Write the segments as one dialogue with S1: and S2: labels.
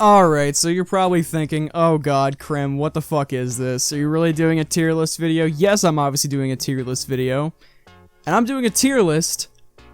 S1: Alright, so you're probably thinking, oh god, Krim, what the fuck is this? Are you really doing a tier list video? Yes, I'm obviously doing a tier list video. And I'm doing a tier list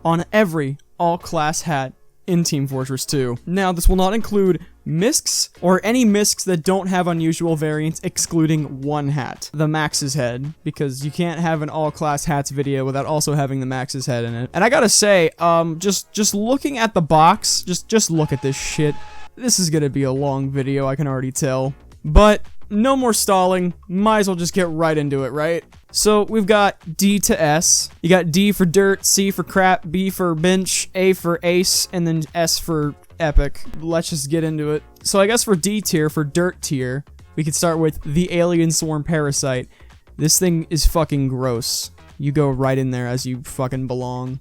S1: on every all-class hat in Team Fortress 2. Now, this will not include miscs, or any miscs that don't have unusual variants, excluding one hat, the Max's head, because you can't have an all-class hats video without also having the Max's head in it. And I gotta say, just looking at the box, just look at this shit. This is gonna be a long video, I can already tell. But, no more stalling, might as well just get right into it, right? So, we've got D to S. You got D for dirt, C for crap, B for bench, A for ace, and then S for epic. Let's just get into it. So I guess for D tier, for dirt tier, we could start with the Alien Swarm Parasite. This thing is fucking gross. You go right in there as you fucking belong.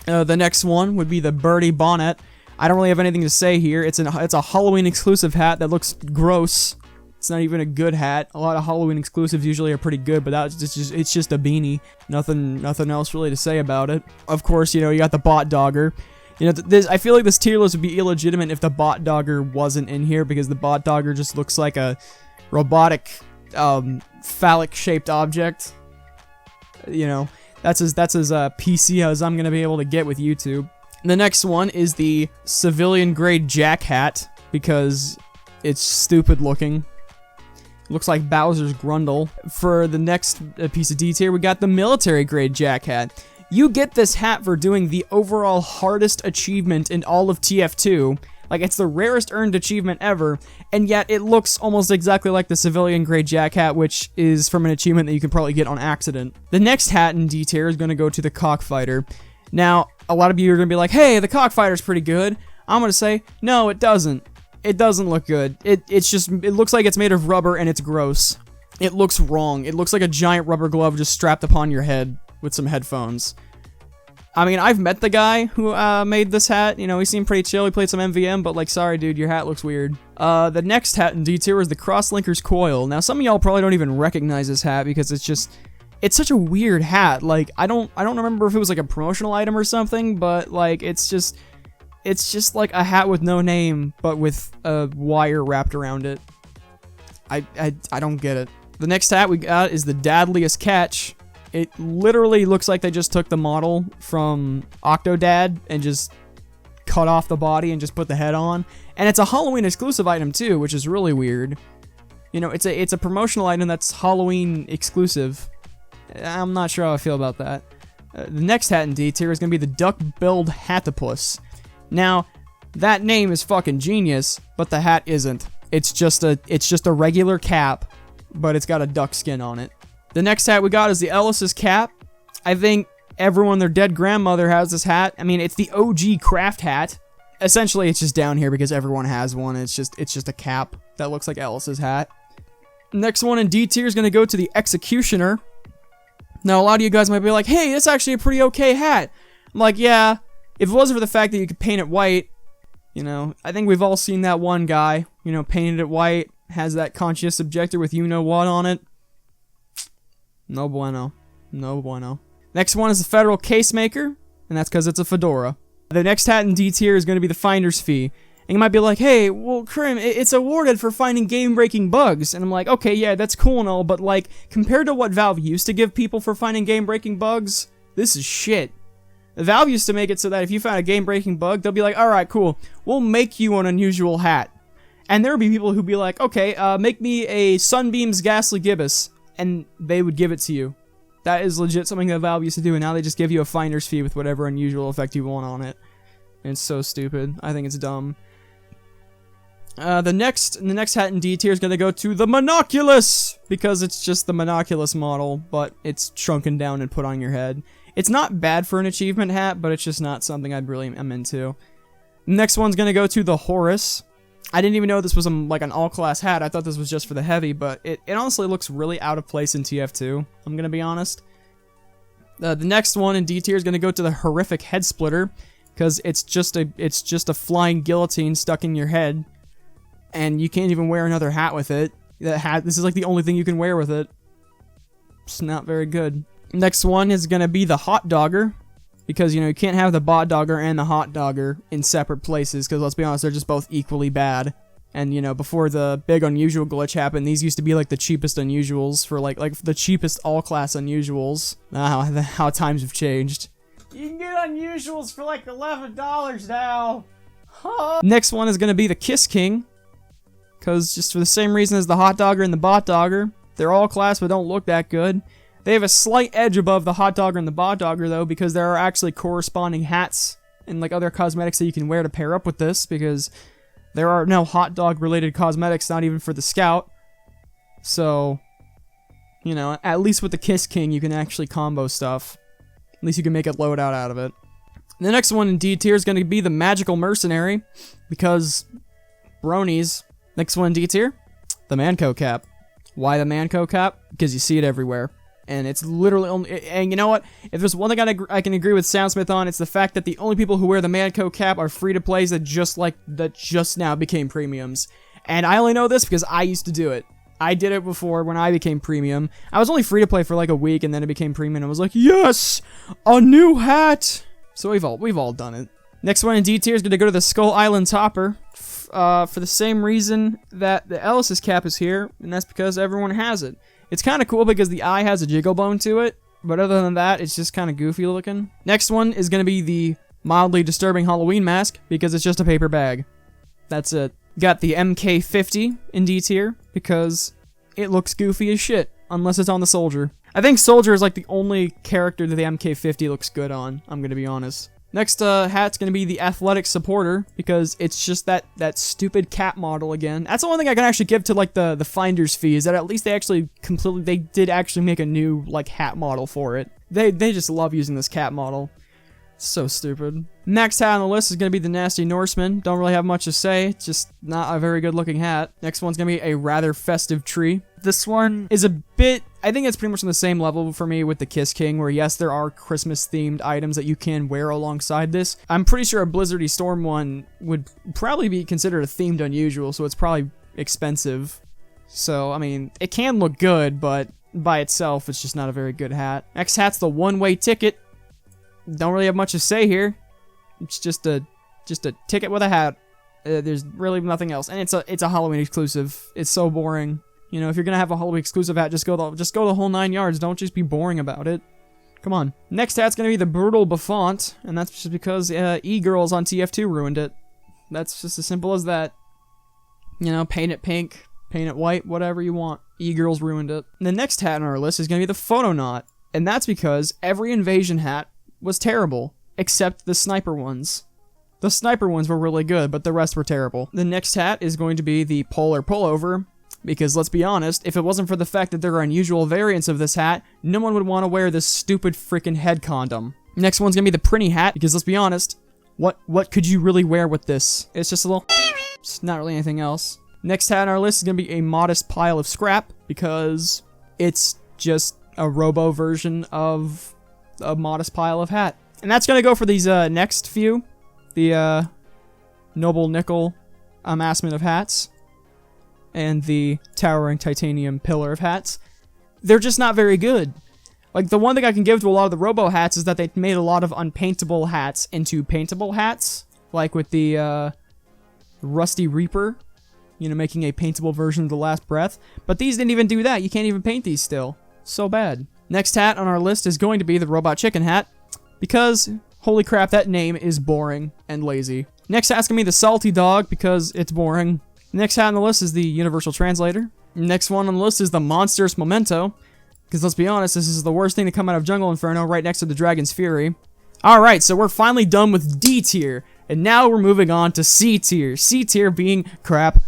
S1: The next one would be the Birdie Bonnet. I don't really have anything to say here. It's a Halloween exclusive hat that looks gross. It's not even a good hat. A lot of Halloween exclusives usually are pretty good, but it's just a beanie. Nothing else really to say about it. Of course, you know, you got the Bot Dogger. You know, I feel like this tier list would be illegitimate if the Bot Dogger wasn't in here, because the Bot Dogger just looks like a robotic, phallic-shaped object. You know, that's as PC as I'm gonna be able to get with YouTube. The next one is the civilian-grade Jack hat, because it's stupid looking. Looks like Bowser's Grundle. For the next piece of D tier, we got the military-grade Jack hat. You get this hat for doing the overall hardest achievement in all of TF2. Like, it's the rarest earned achievement ever, and yet it looks almost exactly like the civilian-grade Jack hat, which is from an achievement that you can probably get on accident. The next hat in D tier is going to go to the Cockfighter. Now, a lot of you are going to be like, hey, the Cockfighter's pretty good. I'm going to say, no, it doesn't. It doesn't look good. It looks like it's made of rubber and it's gross. It looks wrong. It looks like a giant rubber glove just strapped upon your head with some headphones. I mean, I've met the guy who made this hat. You know, he seemed pretty chill. He played some MVM, but like, sorry dude, your hat looks weird. The next hat in D tier is the Crosslinker's Coil. Now, some of y'all probably don't even recognize this hat because it's such a weird hat. Like, I don't remember if it was like a promotional item or something, but like, it's just like a hat with no name, but with a wire wrapped around it. I don't get it. The next hat we got is the Dadliest Catch. It literally looks like they just took the model from Octodad and just cut off the body and just put the head on. And it's a Halloween exclusive item too, which is really weird. You know, it's a promotional item that's Halloween exclusive. I'm not sure how I feel about that. The next hat in D tier is going to be the Duck-billed Hatopus. Now, that name is fucking genius, but the hat isn't. It's just a regular cap, but it's got a duck skin on it. The next hat we got is the Ellis's cap. I think everyone, their dead grandmother has this hat. I mean, it's the OG craft hat. Essentially, it's just down here because everyone has one. It's just a cap that looks like Ellis's hat. Next one in D tier is going to go to the Executioner. Now, a lot of you guys might be like, hey, that's actually a pretty okay hat. I'm like, yeah, if it wasn't for the fact that you could paint it white, you know, I think we've all seen that one guy, you know, painted it white, has that conscious objector with you-know-what on it. No bueno. No bueno. Next one is the Federal Casemaker, and that's because it's a fedora. The next hat in D tier is going to be the Finder's Fee. And you might be like, hey, well, Krim, it's awarded for finding game-breaking bugs. And I'm like, okay, yeah, that's cool and all, but like, compared to what Valve used to give people for finding game-breaking bugs, this is shit. Valve used to make it so that if you found a game-breaking bug, they'll be like, alright, cool, we'll make you an unusual hat. And there would be people who'd be like, okay, make me a Sunbeam's Ghastly Gibbous. And they would give it to you. That is legit something that Valve used to do, and now they just give you a Finder's Fee with whatever unusual effect you want on it. And it's so stupid. I think it's dumb. The next hat in D tier is going to go to the Monoculus, because it's just the Monoculus model, but it's shrunken down and put on your head. It's not bad for an achievement hat, but it's just not something I'd really am into. Next one's going to go to the Horus. I didn't even know this was like an all-class hat. I thought this was just for the heavy, but it honestly looks really out of place in TF2, I'm going to be honest. The next one in D tier is going to go to the Horrific Head Splitter, because it's just a flying guillotine stuck in your head, and you can't even wear another hat with it. This is like the only thing you can wear with it. It's not very good. Next one is going to be the Hot Dogger. Because, you know, you can't have the bot dogger and the hot dogger in separate places, because let's be honest, they're just both equally bad. And, you know, before the big unusual glitch happened, these used to be, like, the cheapest unusuals for, like the cheapest all-class unusuals. How times have changed. You can get unusuals for, like, $11 now. Next one is going to be the Krimsxn. Because just for the same reason as the hot dogger and the bot dogger, they're all-class but don't look that good. They have a slight edge above the hot dogger and the bot dogger, though, because there are actually corresponding hats and, like, other cosmetics that you can wear to pair up with this, because there are no hot dog related cosmetics, not even for the Scout. So, you know, at least with the Krimsxn, you can actually combo stuff. At least you can make a loadout out of it. The next one in D tier is going to be the Magical Mercenary, because bronies. Next one in D tier, the Manco Cap. Why the Manco Cap? Because you see it everywhere. And it's literally only, and you know what? If there's one thing I can agree with Soundsmith on, it's the fact that the only people who wear the Manco Cap are free-to-plays that just now became premiums. And I only know this because I used to do it. I did it before when I became premium. I was only free-to-play for like a week, and then it became premium, and I was like, yes! A new hat! So we've all done it. Next one in D tier is going to go to the Skull Island Topper. For the same reason that the Ellis's cap is here, and that's because everyone has it. It's kind of cool because the eye has a jiggle bone to it, but other than that, it's just kind of goofy looking. Next one is going to be the mildly disturbing Halloween mask, because it's just a paper bag. That's it. Got the MK50 in D tier, because it looks goofy as shit, unless it's on the Soldier. I think Soldier is like the only character that the MK50 looks good on, I'm going to be honest. Next hat's going to be the Athletic Supporter, because it's just that stupid cap model again. That's the one thing I can actually give to, like, the finder's fee, is that at least they did actually make a new, like, hat model for it. They just love using this cap model. It's so stupid. Next hat on the list is going to be the Nasty Norseman. Don't really have much to say, it's just not a very good looking hat. Next one's going to be a rather festive tree. This one is a bit, I think it's pretty much on the same level for me with the Krimsxn, where yes, there are Christmas-themed items that you can wear alongside this. I'm pretty sure a Blizzardy Storm one would probably be considered a themed unusual, so it's probably expensive. So, I mean, it can look good, but by itself, it's just not a very good hat. Next hat's the One-Way Ticket. Don't really have much to say here. It's just a ticket with a hat. There's really nothing else, and it's a Halloween exclusive. It's so boring. You know, if you're gonna have a Halloween exclusive hat, just go the whole 9 yards. Don't just be boring about it. Come on. Next hat's gonna be the Brutal Buffant, and that's just because e-girls on TF2 ruined it. That's just as simple as that. You know, paint it pink, paint it white, whatever you want. E-girls ruined it. And the next hat on our list is gonna be the Photonaut, and that's because every invasion hat was terrible, except the sniper ones. The sniper ones were really good, but the rest were terrible. The next hat is going to be the Polar Pullover, because let's be honest, if it wasn't for the fact that there are unusual variants of this hat, no one would want to wear this stupid freaking head condom. Next one's gonna be the Prinny Hat, because let's be honest, what could you really wear with this? It's just a little, it's not really anything else. Next hat on our list is gonna be a Modest Pile of Scrap, because it's just a robo version of a Modest Pile of Hat. And that's gonna go for these next few. The Noble Nickel Amassment of Hats, and the Towering Titanium Pillar of Hats. They're just not very good. Like, the one thing I can give to a lot of the Robo hats is that they made a lot of unpaintable hats into paintable hats, like with the Rusty Reaper, you know, making a paintable version of the Last Breath. But these didn't even do that. You can't even paint these still. So bad. Next hat on our list is going to be the Robot Chicken Hat, because holy crap, that name is boring and lazy. Next hat's gonna be the Salty Dog, because it's boring. Next hat on the list is the Universal Translator. Next one on the list is the Monstrous Memento, because let's be honest, this is the worst thing to come out of Jungle Inferno, right next to the Dragon's Fury. Alright, so we're finally done with D tier, and now we're moving on to C tier. C tier being crap.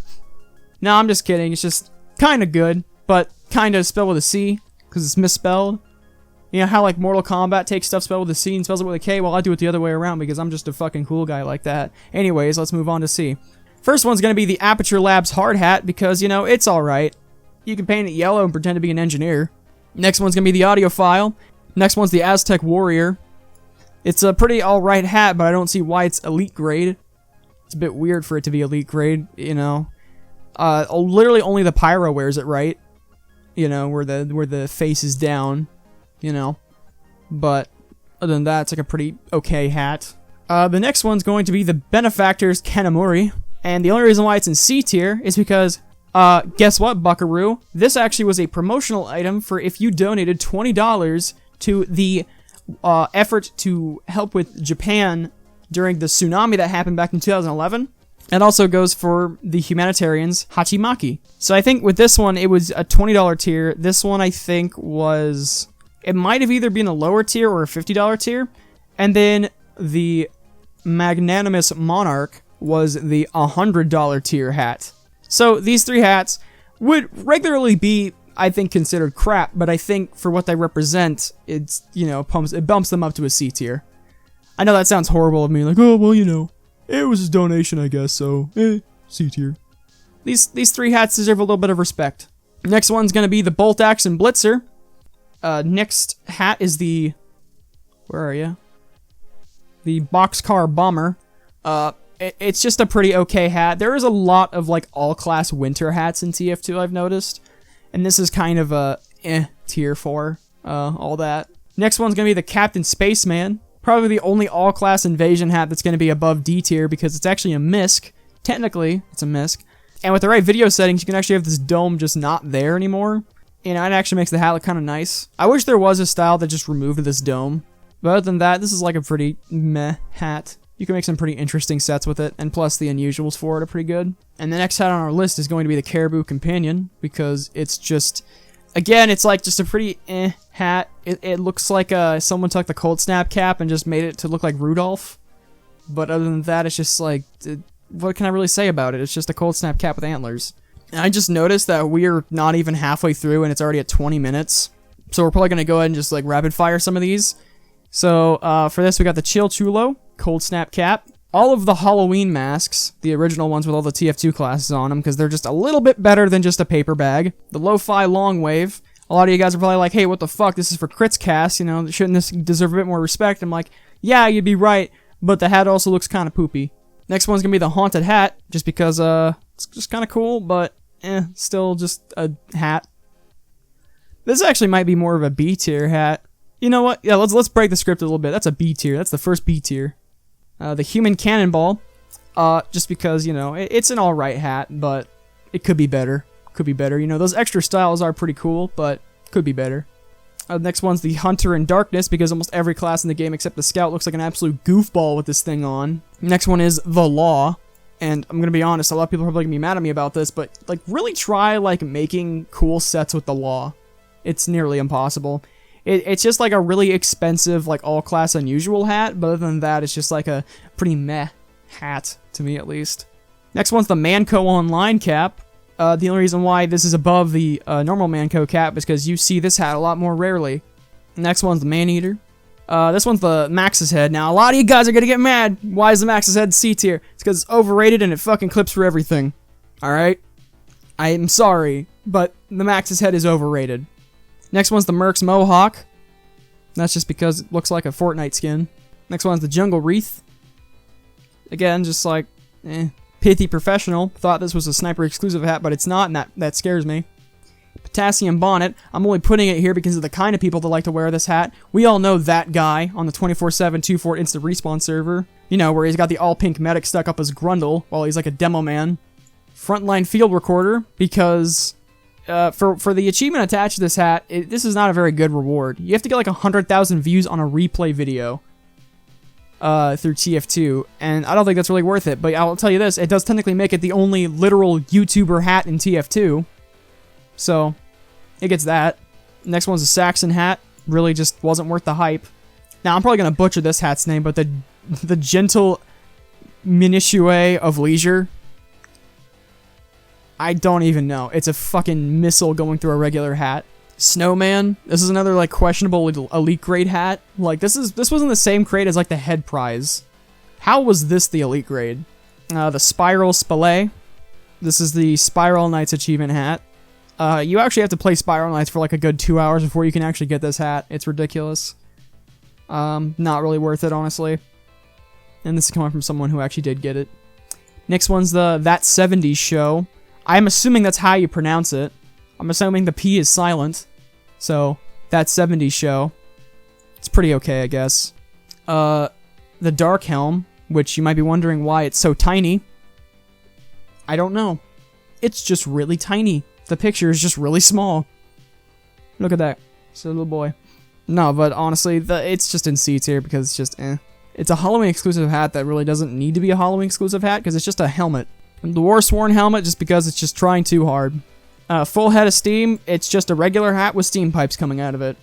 S1: No, I'm just kidding, it's just kinda good, but kinda spelled with a C, because it's misspelled. You know how, like, Mortal Kombat takes stuff spelled with a C and spells it with a K? Well, I do it the other way around, because I'm just a fucking cool guy like that. Anyways, let's move on to C. First one's gonna be the Aperture Labs Hard Hat, because, you know, it's alright. You can paint it yellow and pretend to be an engineer. Next one's gonna be the Audiophile. Next one's the Aztec Warrior. It's a pretty alright hat, but I don't see why it's elite grade. It's a bit weird for it to be elite grade, you know. Literally only the Pyro wears it right. You know, where the face is down, you know. But Other than that, it's like a pretty okay hat. The next one's going to be the Benefactor's Kanamori. And the only reason why it's in C tier is because, guess what, buckaroo? This actually was a promotional item for if you donated $20 to the effort to help with Japan during the tsunami that happened back in 2011. It also goes for the humanitarians Hachimaki. So I think with this one, it was a $20 tier. This one, I think, was... It might have either been a lower tier or a $50 tier. And then the Magnanimous Monarch was the $100 tier hat. So these three hats would regularly be, I think, considered crap, but I think for what they represent, it's, you know, it bumps them up to a C tier. I know that sounds horrible of me, like, oh, well, you know, it was his donation, I guess, so, C tier. These three hats deserve a little bit of respect. Next one's gonna be the Bolt Action Blitzer. Next hat is the... Where are you? The Boxcar Bomber. It's just a pretty okay hat. There is a lot of, like, all-class winter hats in TF2, I've noticed. And this is kind of a tier 4, all that. Next one's gonna be the Captain Spaceman. Probably the only all-class invasion hat that's gonna be above D tier because it's actually a MISC. Technically, it's a MISC. And with the right video settings, you can actually have this dome just not there anymore. You know, it actually makes the hat look kind of nice. I wish there was a style that just removed this dome. But other than that, this is like a pretty meh hat. You can make some pretty interesting sets with it, and plus the unusuals for it are pretty good. And the next hat on our list is going to be the Caribou Companion, because it's just... Again, it's like just a pretty hat. It looks like someone took the Cold Snap cap and just made it to look like Rudolph. But other than that, it's just like... what can I really say about it? It's just a Cold Snap cap with antlers. And I just noticed that we're not even halfway through and it's already at 20 minutes. So we're probably going to go ahead and just like rapid fire some of these. So for this, we got the Chill Chulo, Cold Snap cap. All of the Halloween masks, the original ones with all the TF2 classes on them, because they're just a little bit better than just a paper bag. The Lo-Fi Long Wave. A lot of you guys are probably like, hey, what the fuck? This is for Krimsxn, you know, shouldn't this deserve a bit more respect? I'm like, yeah, you'd be right, but the hat also looks kind of poopy. Next one's gonna be the Haunted Hat, just because, it's just kind of cool, but, still just a hat. This actually might be more of a B tier hat. You know what? Yeah, let's break the script a little bit. That's a B tier. That's the first B tier. The Human Cannonball, just because, you know, it's an alright hat, but it could be better. Could be better. You know, those extra styles are pretty cool, but could be better. Next one's the Hunter in Darkness, because almost every class in the game except the Scout looks like an absolute goofball with this thing on. Next one is the Law, and I'm gonna be honest, a lot of people are probably gonna be mad at me about this, but, like, really try, like, making cool sets with the Law. It's nearly impossible. It's just like a really expensive, like, all-class unusual hat, but other than that, it's just like a pretty meh hat, to me at least. Next one's the Manco Online cap. The only reason why this is above the normal Manco cap is because you see this hat a lot more rarely. Next one's the Maneater. This one's the Max's Head. Now, a lot of you guys are gonna get mad. Why is the Max's Head C tier? It's because it's overrated and it fucking clips for everything. Alright? I'm sorry, but the Max's Head is overrated. Next one's the Mercs Mohawk. That's just because it looks like a Fortnite skin. Next one's the Jungle Wreath. Again, just like, Pithy Professional. Thought this was a sniper exclusive hat, but it's not, and that scares me. Potassium Bonnet. I'm only putting it here because of the kind of people that like to wear this hat. We all know that guy on the 24/7 2-4 instant respawn server. You know, where he's got the all-pink medic stuck up his grundle while he's like a demo man. Frontline Field Recorder, because... for the achievement attached to this hat, this is not a very good reward. You have to get like 100,000 views on a replay video through TF2, and I don't think that's really worth it, but I'll tell you this, it does technically make it the only literal YouTuber hat in TF2, so it gets that. Next one's a Saxon hat, really just wasn't worth the hype. Now, I'm probably going to butcher this hat's name, but the Gentle Minutiae of Leisure, I don't even know. It's a fucking missile going through a regular hat. Snowman. This is another, like, questionable elite grade hat. Like, this wasn't the same grade as, like, the head prize. How was this the elite grade? The Spiral Spallet. This is the Spiral Knights achievement hat. You actually have to play Spiral Knights for, like, a good 2 hours before you can actually get this hat. It's ridiculous. Not really worth it, honestly. And this is coming from someone who actually did get it. Next one's the That 70s Show. I'm assuming that's how you pronounce it. I'm assuming the P is silent. So, That 70s Show. It's pretty okay, I guess. The dark helm, which you might be wondering why it's so tiny. I don't know. It's just really tiny. The picture is just really small. Look at that. It's a little boy. No, but honestly, it's just in C tier because it's just eh. It's a Halloween exclusive hat that really doesn't need to be a Halloween exclusive hat because it's just a helmet. The Warsworn helmet just because it's just trying too hard. Full head of steam, it's just a regular hat with steam pipes coming out of it.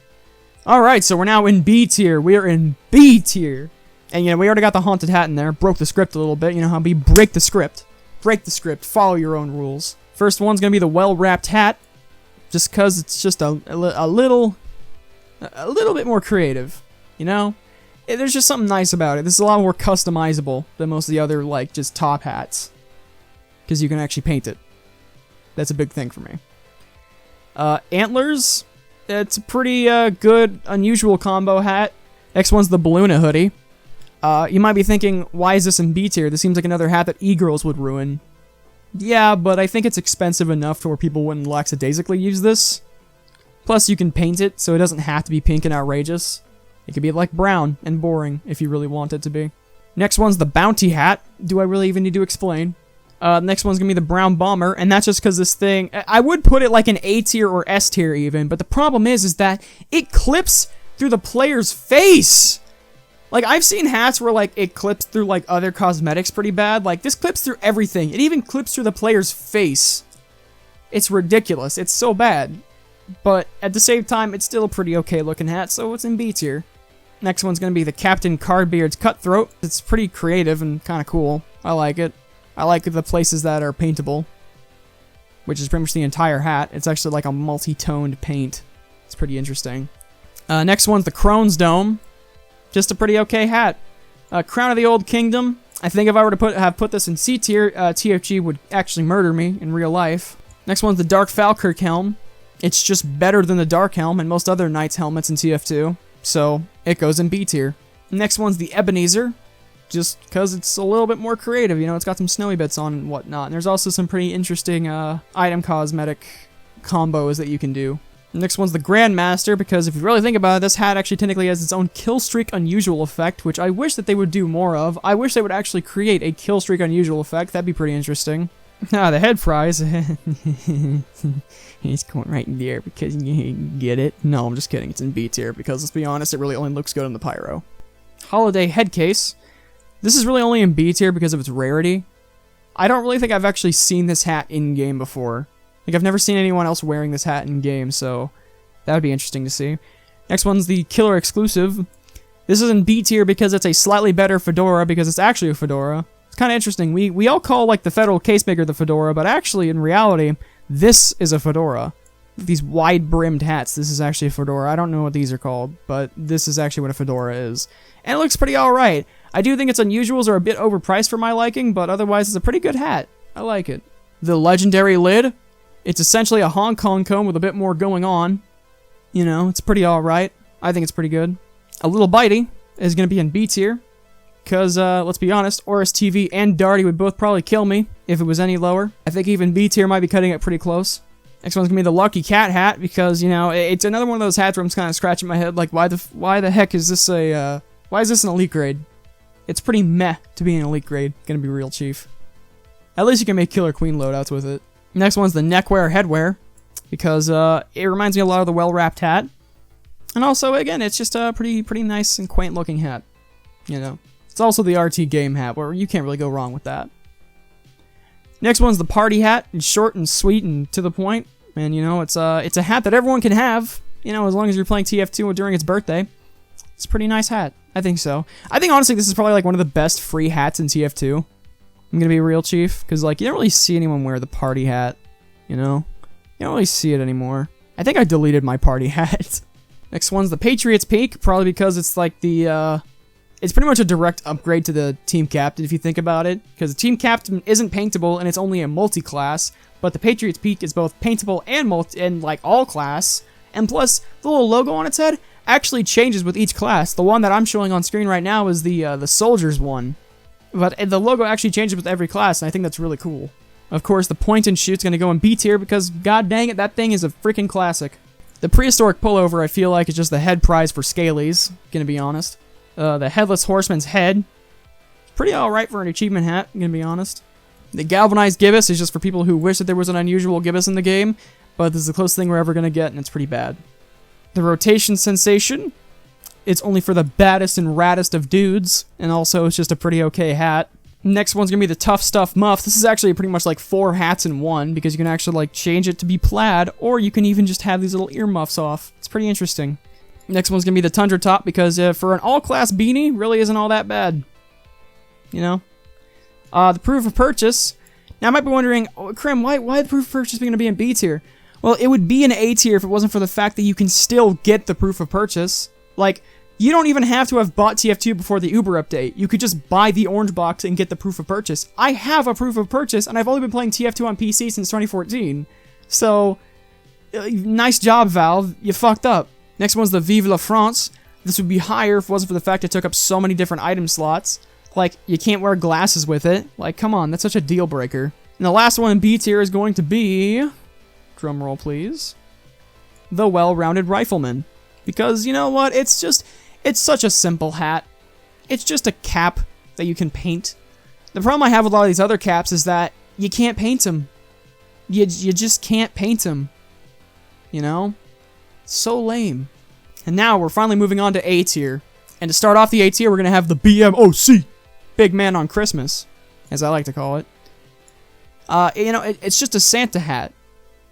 S1: Alright, so we're now in B tier. We are in B tier. And, we already got the haunted hat in there. Broke the script a little bit. You know how we break the script. Break the script. Follow your own rules. First one's going to be the well-wrapped hat. Just because it's just a little bit more creative. There's just something nice about it. This is a lot more customizable than most of the other, just top hats. Because you can actually paint it. That's a big thing for me. Antlers. It's a pretty good, unusual combo hat. Next one's the Balloona hoodie. You might be thinking, why is this in B tier? This seems like another hat that e-girls would ruin. Yeah, but I think it's expensive enough to where people wouldn't lackadaisically use this. Plus, you can paint it, so it doesn't have to be pink and outrageous. It could be like brown and boring, if you really want it to be. Next one's the Bounty hat. Do I really even need to explain? Next one's gonna be the Brown Bomber, and that's just because this thing... I would put it like an A tier or S tier even, but the problem is that it clips through the player's face! I've seen hats where, it clips through, other cosmetics pretty bad. This clips through everything. It even clips through the player's face. It's ridiculous. It's so bad. But, at the same time, it's still a pretty okay looking hat, so it's in B tier. Next one's gonna be the Captain Cardbeard's Cutthroat. It's pretty creative and kinda cool. I like it. I like the places that are paintable. Which is pretty much the entire hat. It's actually like a multi-toned paint. It's pretty interesting. Next one's the Crone's Dome. Just a pretty okay hat. Crown of the Old Kingdom. I think if I were to have put this in C tier, TFG would actually murder me in real life. Next one's the Dark Falkirk helm. It's just better than the Dark helm and most other Knights helmets in TF2. So, it goes in B tier. Next one's the Ebenezer. Just because it's a little bit more creative, it's got some snowy bits on and whatnot. And there's also some pretty interesting item cosmetic combos that you can do. Next one's the Grandmaster, because if you really think about it, this hat actually technically has its own kill streak unusual effect, which I wish that they would do more of. I wish they would actually create a kill streak unusual effect. That'd be pretty interesting. The head fries. It's going right in there because you get it. No, I'm just kidding. It's in B tier because, let's be honest, it really only looks good on the pyro. Holiday head case. This is really only in B tier because of its rarity. I don't really think I've actually seen this hat in-game before. I've never seen anyone else wearing this hat in-game, so that would be interesting to see. Next one's the Killer Exclusive. This is in B tier because it's a slightly better fedora, because it's actually a fedora. It's kind of interesting. We all call, the Federal Casemaker the fedora, but actually, in reality, this is a fedora. These wide-brimmed hats, this is actually a fedora. I don't know what these are called, but this is actually what a fedora is. And it looks pretty alright. I do think its unusuals are a bit overpriced for my liking, but otherwise it's a pretty good hat. I like it. The Legendary Lid. It's essentially a Hong Kong cone with a bit more going on. It's pretty alright. I think it's pretty good. A Little Bitey is going to be in B tier. Because, let's be honest, Oris TV and Darty would both probably kill me if it was any lower. I think even B tier might be cutting it pretty close. Next one's going to be the Lucky Cat hat, because, it's another one of those hats where I'm just kind of scratching my head, why the heck is this why is this an elite grade? It's pretty meh to be an elite grade, gonna be real, chief. At least you can make Killer Queen loadouts with it. Next one's the neckwear headwear, because it reminds me a lot of the well-wrapped hat. And also, again, it's just a pretty nice and quaint looking hat. It's also the RT game hat, where you can't really go wrong with that. Next one's the party hat. It's short and sweet and to the point. And, it's a hat that everyone can have, as long as you're playing TF2 during its birthday. It's a pretty nice hat. I think so. I think, honestly, this is probably, one of the best free hats in TF2. I'm gonna be a real, chief, because, you don't really see anyone wear the party hat, You don't really see it anymore. I think I deleted my party hat. Next one's the Patriots Peak, probably because it's, it's pretty much a direct upgrade to the Team Captain, if you think about it, because the Team Captain isn't paintable, and it's only a multi-class, but the Patriots Peak is both paintable and all-class, and plus, the little logo on its head actually changes with each class. The one that I'm showing on screen right now is the Soldiers one. But the logo actually changes with every class, and I think that's really cool. Of course, the point and shoot's gonna go in B tier because, god dang it, that thing is a freaking classic. The prehistoric pullover, I feel like, is just the head prize for Scalies, gonna be honest. The Headless Horseman's head, pretty alright for an achievement hat, gonna be honest. The galvanized gibbous is just for people who wish that there was an unusual gibbous in the game, but this is the closest thing we're ever gonna get, and it's pretty bad. The rotation sensation, it's only for the baddest and raddest of dudes, and also it's just a pretty okay hat. Next one's gonna be the Tough Stuff Muff. This is actually pretty much like 4 hats in one, because you can actually like change it to be plaid, or you can even just have these little earmuffs off. It's pretty interesting. Next one's gonna be the Tundra Top, because for an all-class beanie, really isn't all that bad. You know? The Proof of Purchase. Now, I might be wondering, oh, Krim, why the Proof of Purchase going to be in B tier? Well, it would be an A tier if it wasn't for the fact that you can still get the Proof of Purchase. Like, you don't even have to have bought TF2 before the Uber update. You could just buy the orange box and get the Proof of Purchase. I have a Proof of Purchase, and I've only been playing TF2 on PC since 2014. So, nice job, Valve. You fucked up. Next one's the Vive la France. This would be higher if it wasn't for the fact it took up so many different item slots. Like, you can't wear glasses with it. Like, come on, that's such a deal breaker. And the last one in B tier is going to be... drumroll, please. The Well-Rounded Rifleman. Because, you know what, it's such a simple hat. It's just a cap that you can paint. The problem I have with a lot of these other caps is that you can't paint them. You just can't paint them. You know? So lame. And now we're finally moving on to A tier. And to start off the A tier, we're going to have the BMOC. Big Man on Christmas, as I like to call it. You know, it's just a Santa hat.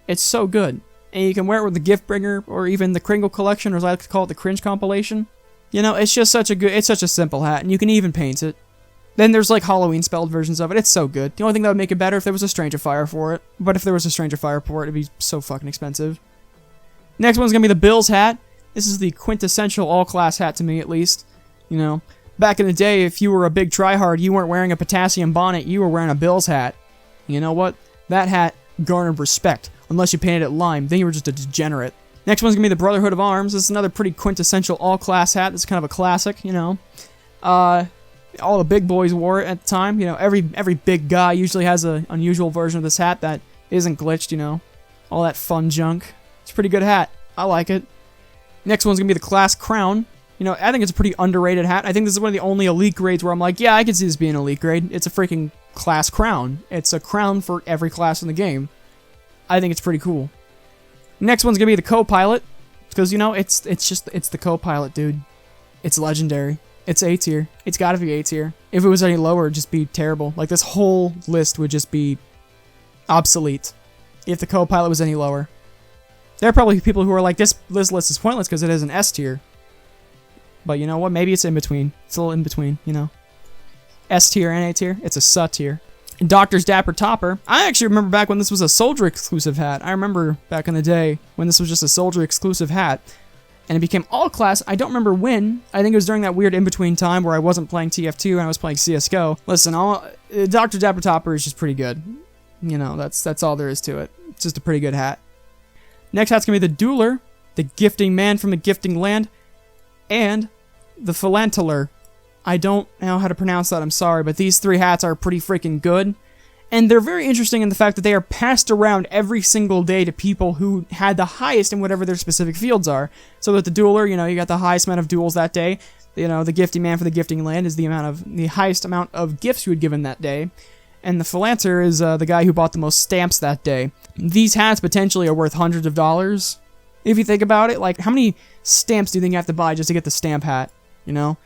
S1: It's so good. And you can wear it with the gift bringer, or even the Kringle collection, or as I like to call it, the cringe compilation. You know, it's just such a simple hat, and you can even paint it. Then there's like Halloween spelled versions of it. It's so good. The only thing that would make it better if there was a Stranger Fire for it. But if there was a Stranger Fire for it, it'd be so fucking expensive. Next one's gonna be the Bills hat. This is the quintessential all-class hat to me, at least. You know, back in the day, if you were a big tryhard, you weren't wearing a potassium bonnet, you were wearing a Bills hat. You know what? That hat garnered respect. Unless you painted it lime, then you were just a degenerate. Next one's gonna be the Brotherhood of Arms. This is another pretty quintessential all-class hat. This is kind of a classic, you know. All the big boys wore it at the time. You know, every big guy usually has an unusual version of this hat that isn't glitched, you know. All that fun junk. It's a pretty good hat. I like it. Next one's gonna be the Class Crown. You know, I think it's a pretty underrated hat. I think this is one of the only elite grades where I'm like, yeah, I can see this being an elite grade. It's a freaking class crown. It's a crown for every class in the game. I think it's pretty cool. Next one's gonna be the Co-Pilot, because, you know, it's the Co-Pilot, dude. It's legendary. It's A tier. It's gotta be A tier. If it was any lower, it'd just be terrible. Like, this whole list would just be obsolete if the Co-Pilot was any lower. There are probably people who are like, this list is pointless because it is an S tier. But you know what? Maybe it's in between. It's a little in between, you know. S tier and A tier. It's a S tier. And Doctor's Dapper Topper. I actually remember back when this was a Soldier exclusive hat. I remember back in the day when this was just a Soldier exclusive hat. And it became all class. I don't remember when. I think it was during that weird in-between time where I wasn't playing TF2 and I was playing CSGO. Listen, Dr. Dapper Topper is just pretty good. You know, that's all there is to it. It's just a pretty good hat. Next hat's gonna be the Dueler, the Gifting Man from the Gifting Land, and the Philanteler. I don't know how to pronounce that, I'm sorry, but these 3 hats are pretty freaking good. And they're very interesting in the fact that they are passed around every single day to people who had the highest in whatever their specific fields are. So with the Dueler, you know, you got the highest amount of duels that day. You know, the Gifting Man for the Gifting Land is the highest amount of gifts you had given that day. And the Philanterer is the guy who bought the most stamps that day. These hats potentially are worth hundreds of dollars. If you think about it, like, how many stamps do you think you have to buy just to get the stamp hat? You know?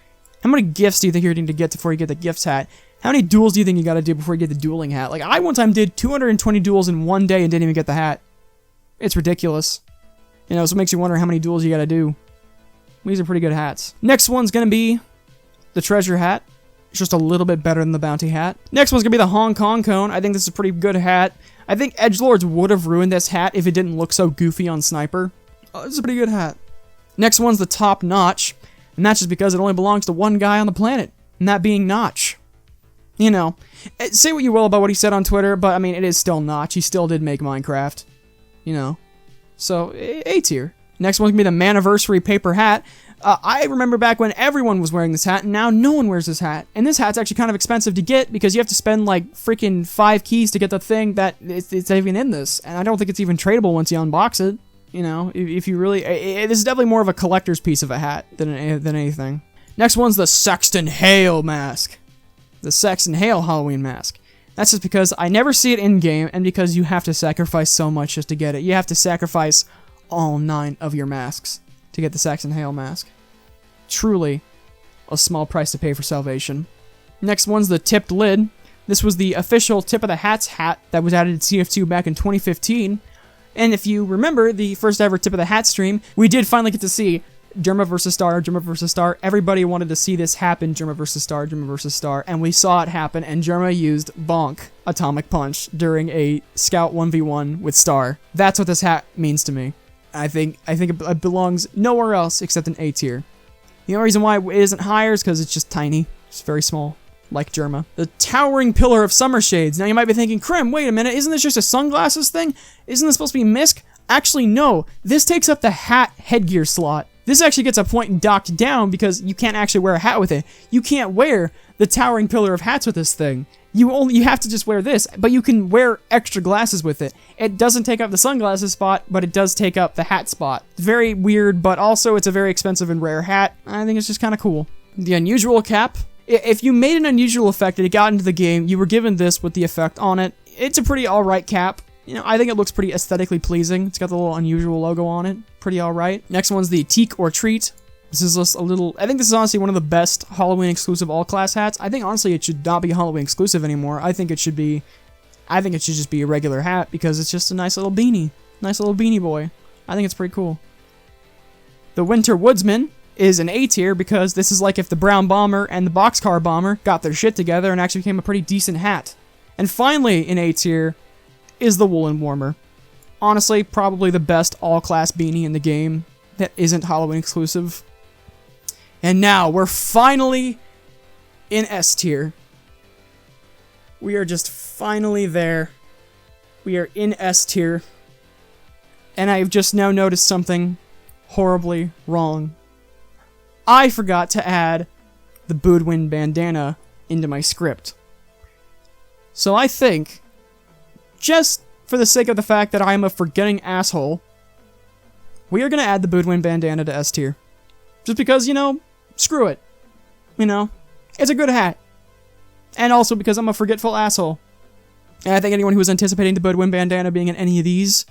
S1: How many gifts do you think you're going to get before you get the gifts hat? How many duels do you think you got to do before you get the dueling hat? Like, I one time did 220 duels in one day and didn't even get the hat. It's ridiculous. You know, so it makes you wonder how many duels you got to do. These are pretty good hats. Next one's going to be the Treasure Hat. It's just a little bit better than the Bounty Hat. Next one's going to be the Hong Kong Cone. I think this is a pretty good hat. I think edgelords would have ruined this hat if it didn't look so goofy on Sniper. This is a pretty good hat. Next one's the Top Notch. And that's just because it only belongs to one guy on the planet. And that being Notch. You know, say what you will about what he said on Twitter, but I mean, it is still Notch. He still did make Minecraft. You know. So, A tier. Next one's going to be the Maniversary Paper Hat. I remember back when everyone was wearing this hat, and now no one wears this hat. And this hat's actually kind of expensive to get, because you have to spend, like, freaking 5 keys to get the thing that it's even in this. And I don't think it's even tradable once you unbox it. You know, if you really... this is definitely more of a collector's piece of a hat than anything. Next one's the Sexton Hale mask. The Sexton Hale Halloween mask. That's just because I never see it in-game, and because you have to sacrifice so much just to get it. You have to sacrifice all 9 of your masks to get the Sexton Hale mask. Truly a small price to pay for salvation. Next one's the tipped lid. This was the official Tip of the Hats hat that was added to TF2 back in 2015. And if you remember the first ever Tip of the Hat stream, we did finally get to see Germa vs. Star, Germa vs. Star. Everybody wanted to see this happen, Germa vs. Star, Germa vs. Star, and we saw it happen, and Germa used Bonk Atomic Punch during a Scout 1v1 with Star. That's what this hat means to me. I think it belongs nowhere else except in A tier. The only reason why it isn't higher is because it's just tiny. It's very small. Like Germa. The Towering Pillar of Summer Shades. Now you might be thinking, Krim, wait a minute, isn't this just a sunglasses thing? Isn't this supposed to be Misk? Actually, no. This takes up the hat headgear slot. This actually gets a point docked down because you can't actually wear a hat with it. You can't wear the Towering Pillar of Hats with this thing. You have to just wear this, but you can wear extra glasses with it. It doesn't take up the sunglasses spot, but it does take up the hat spot. Very weird, but also it's a very expensive and rare hat. I think it's just kind of cool. The Unusual Cap. If you made an unusual effect and it got into the game, you were given this with the effect on it. It's a pretty alright cap. You know, I think it looks pretty aesthetically pleasing. It's got the little unusual logo on it. Pretty alright. Next one's the Teak or Treat. This is just a little... I think this is honestly one of the best Halloween exclusive all-class hats. I think honestly it should not be Halloween exclusive anymore. I think it should just be a regular hat because it's just a nice little beanie. Nice little beanie boy. I think it's pretty cool. The Winter Woodsman is an A tier because this is like if the Brown Bomber and the Boxcar Bomber got their shit together and actually became a pretty decent hat. And finally, in A tier, is the Woolen Warmer. Honestly, probably the best all-class beanie in the game that isn't Halloween exclusive. And now, we're finally in S tier. We are just finally there. We are in S tier. And I've just now noticed something horribly wrong. I forgot to add the Boudwin bandana into my script. So I think, just for the sake of the fact that I am a forgetting asshole, we are going to add the Boudwin bandana to S tier. Just because, you know, screw it. You know, it's a good hat. And also because I'm a forgetful asshole. And I think anyone who was anticipating the Boudwin bandana being in any of these,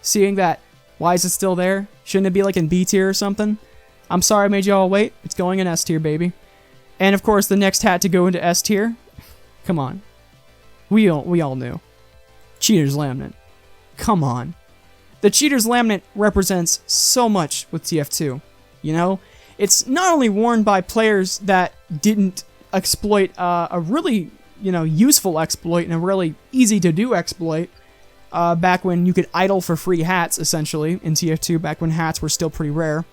S1: seeing that, why is it still there? Shouldn't it be like in B tier or something? I'm sorry I made you all wait. It's going in S tier, baby. And of course, the next hat to go into S tier. Come on. We all knew. Cheater's Laminate. Come on. The Cheater's Laminate represents so much with TF2. You know? It's not only worn by players that didn't exploit a really, you know, useful exploit and a really easy to do exploit. Back when you could idle for free hats, essentially, in TF2, back when hats were still pretty rare.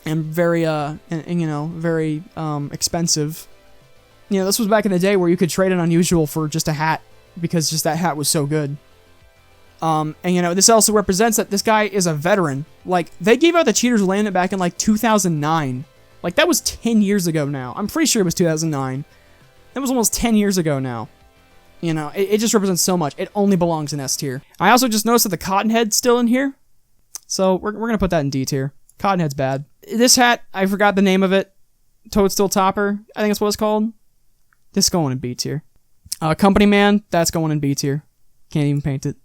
S1: And very, very expensive. You know, this was back in the day where you could trade an unusual for just a hat, because just that hat was so good. And, you know, this also represents that this guy is a veteran. Like, they gave out the Cheater's Laminate back in, like, 2009. Like, that was 10 years ago now. I'm pretty sure it was 2009. That was almost 10 years ago now. You know, it just represents so much. It only belongs in S tier. I also just noticed that the Cottonhead's still in here. So, we're gonna put that in D tier. Cottonhead's bad. This hat, I forgot the name of it. Toadstool Topper, I think that's what it's called. This is going in B tier. Company Man, that's going in B tier. Can't even paint it.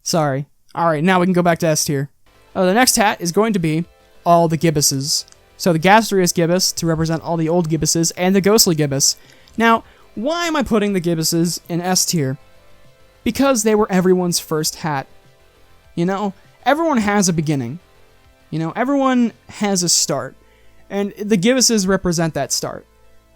S1: Sorry. Alright, now we can go back to S tier. The next hat is going to be all the Gibbuses. So the Gastrious Gibbous, to represent all the old Gibbuses, and the Ghostly Gibbous. Now, why am I putting the Gibbuses in S tier? Because they were everyone's first hat. You know, everyone has a beginning. You know, everyone has a start. And the Gibbuses represent that start.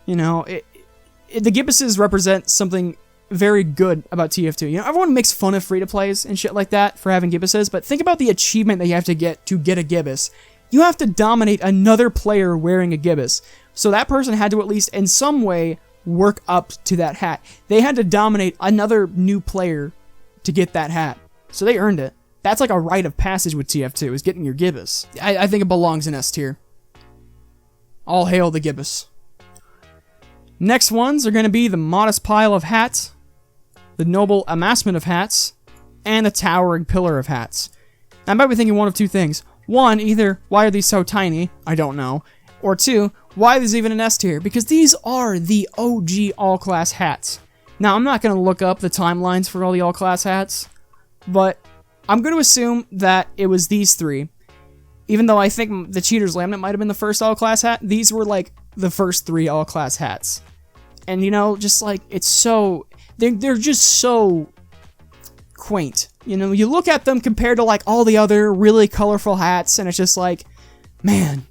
S1: You know, the Gibbuses represent something very good about TF2. You know, everyone makes fun of free-to-plays and shit like that for having Gibbuses, but think about the achievement that you have to get a Gibbous. You have to dominate another player wearing a Gibbous. So that person had to at least, in some way, work up to that hat. They had to dominate another new player to get that hat. So they earned it. That's like a rite of passage with TF2, is getting your Gibbous. I think it belongs in S tier. All hail the Gibbous. Next ones are going to be the Modest Pile of Hats, the Noble Amassment of Hats, and the Towering Pillar of Hats. I might be thinking one of two things. One, either, why are these so tiny? I don't know. Or two, why is even an S tier? Because these are the OG all-class hats. Now, I'm not going to look up the timelines for all the all-class hats, but I'm going to assume that it was these three. Even though I think the Cheater's Laminate might have been the first all-class hat, these were, like, the first three all-class hats. And, you know, just, like, it's so... They're just so quaint. You know, you look at them compared to, like, all the other really colorful hats, and it's just like, man...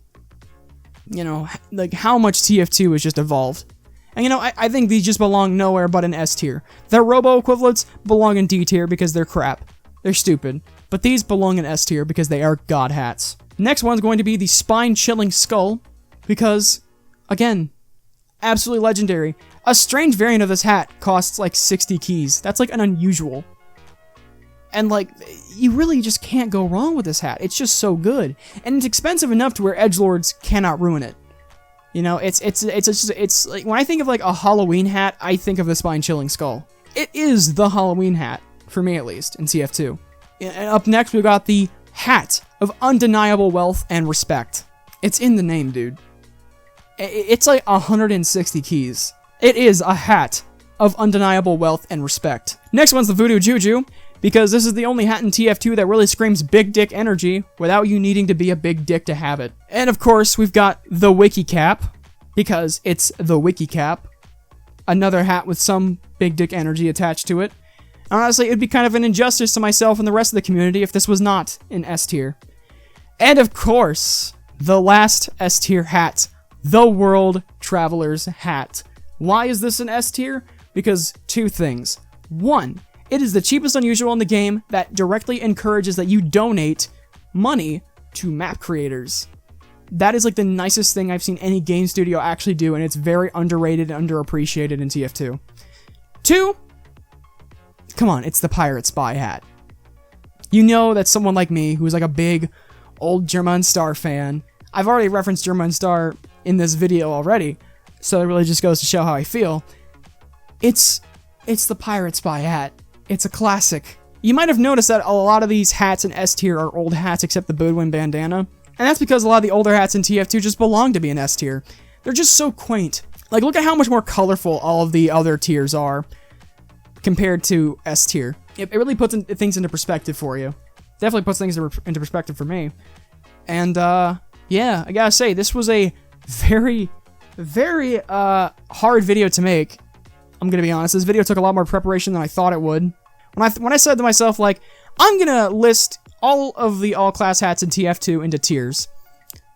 S1: You know, like, how much TF2 has just evolved. And, you know, I think these just belong nowhere but in S tier. Their Robo equivalents belong in D tier because they're crap. They're stupid. But these belong in S tier because they are god hats. Next one's going to be the spine-chilling skull, because, again, absolutely legendary. A strange variant of this hat costs, like, 60 keys. That's, like, an unusual. And, like, you really just can't go wrong with this hat. It's just so good. And it's expensive enough to where edgelords cannot ruin it. You know, it's like, when I think of, like, a Halloween hat, I think of the spine-chilling skull. It is the Halloween hat, for me at least, in TF2. And up next, we got the hat of undeniable wealth and respect. It's in the name, dude. It's like 160 keys. It is a hat of undeniable wealth and respect. Next one's the Voodoo Juju, because this is the only hat in TF2 that really screams big dick energy without you needing to be a big dick to have it. And of course, we've got the Wiki Cap, because it's the Wiki Cap. Another hat with some big dick energy attached to it. Honestly, it'd be kind of an injustice to myself and the rest of the community if this was not in S tier. And of course, the last S tier hat, the World Traveler's Hat. Why is this an S tier? Because two things. One, it is the cheapest unusual in the game that directly encourages that you donate money to map creators. That is like the nicest thing I've seen any game studio actually do, and it's very underrated and underappreciated in TF2. Two, come on, it's the Pirate Spy hat. You know that someone like me, who's like a big old German Star fan, I've already referenced German Star in this video already, so it really just goes to show how I feel. It's the Pirate Spy hat. It's a classic. You might have noticed that a lot of these hats in S tier are old hats except the Boudwin bandana. And that's because a lot of the older hats in TF2 just belong to be in S tier. They're just so quaint. Like, look at how much more colorful all of the other tiers are compared to S tier. It really puts things into perspective for you. Definitely puts things into perspective for me. And, yeah, I gotta say, this was a very, very, hard video to make. I'm gonna be honest, this video took a lot more preparation than I thought it would. When I said to myself, like, I'm gonna list all of the all-class hats in TF2 into tiers,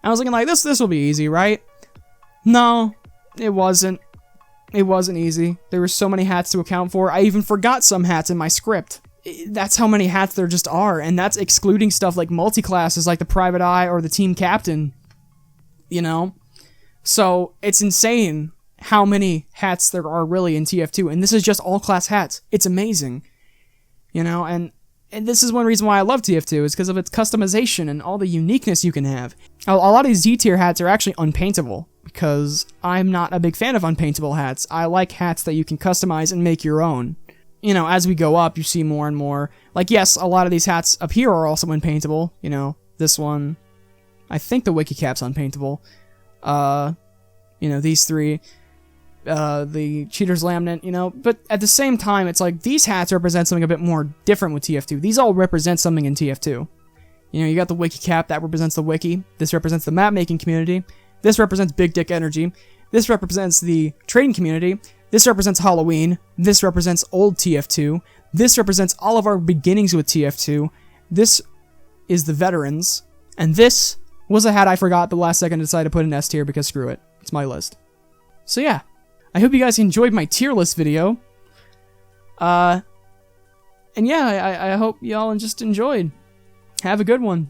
S1: I was looking like, this will be easy, right? No, it wasn't. It wasn't easy. There were so many hats to account for. I even forgot some hats in my script. That's how many hats there just are, and that's excluding stuff like multi-classes like the Private Eye or the Team Captain. You know? So, it's insane how many hats there are really in TF2, and this is just all-class hats. It's amazing. You know, and this is one reason why I love TF2, is because of its customization and all the uniqueness you can have. A lot of these D-tier hats are actually unpaintable, because I'm not a big fan of unpaintable hats. I like hats that you can customize and make your own. You know, as we go up, you see more and more. Like, yes, a lot of these hats up here are also unpaintable. You know, this one, I think the Wiki Cap's unpaintable. You know, these three. The Cheater's Laminate, you know, but at the same time, it's like, these hats represent something a bit more different with TF2. These all represent something in TF2. You know, you got the Wiki Cap, that represents the Wiki. This represents the map-making community. This represents Big Dick Energy. This represents the trading community. This represents Halloween. This represents old TF2. This represents all of our beginnings with TF2. This is the veterans. And this was a hat I forgot the last second to decide to put in S tier because screw it. It's my list. So yeah. I hope you guys enjoyed my tier list video. And yeah, I hope y'all just enjoyed. Have a good one.